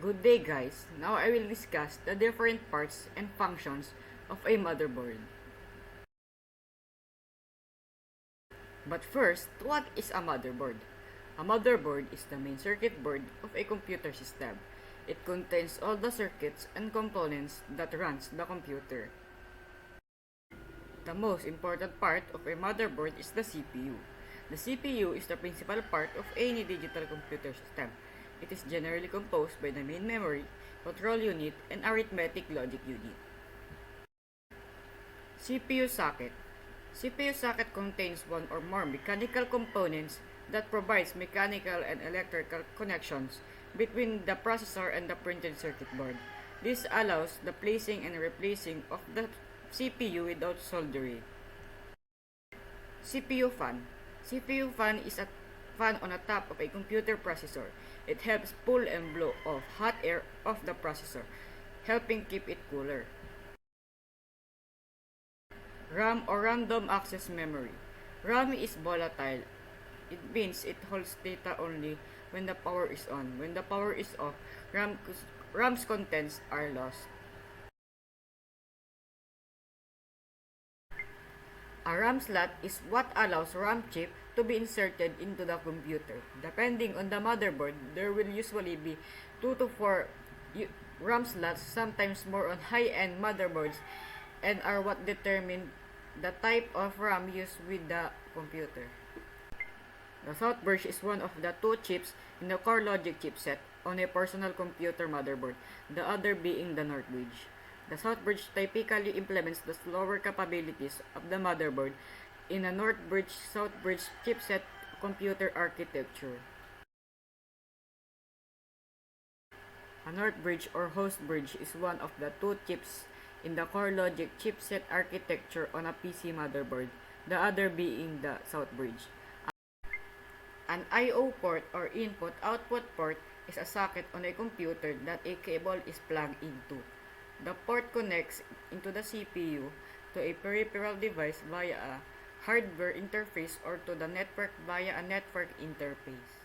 Good day guys, now I will discuss the different parts and functions of a motherboard. But first, what is a motherboard? A motherboard is the main circuit board of a computer system. It contains all the circuits and components that runs the computer. The most important part of a motherboard is the CPU. The CPU is the principal part of any digital computer system. It is generally composed by the main memory, control unit, and arithmetic logic unit. CPU socket. CPU socket contains one or more mechanical components that provides mechanical and electrical connections between the processor and the printed circuit board. This allows the placing and replacing of the CPU without soldering. CPU fan. CPU fan is a fan on the top of a computer processor. It helps pull and blow off hot air off the processor, helping keep it cooler. RAM or random access memory. RAM is volatile. It means it holds data only when the power is on. When the power is off, RAM's contents are lost. A RAM slot is what allows RAM chip to be inserted into the computer. Depending on the motherboard, there will usually be 2 to 4 RAM slots, sometimes more on high-end motherboards, and are what determine the type of RAM used with the computer. The South Bridge is one of the two chips in the core logic chipset on a personal computer motherboard, the other being the North Bridge. The South Bridge typically implements the slower capabilities of the motherboard in a North Bridge-South Bridge chipset computer architecture. A North Bridge or host bridge is one of the two chips in the core logic chipset architecture on a PC motherboard, the other being the South Bridge. An I/O port or input-output port is a socket on a computer that a cable is plugged into. The port connects into the CPU, to a peripheral device via a hardware interface, or to the network via a network interface.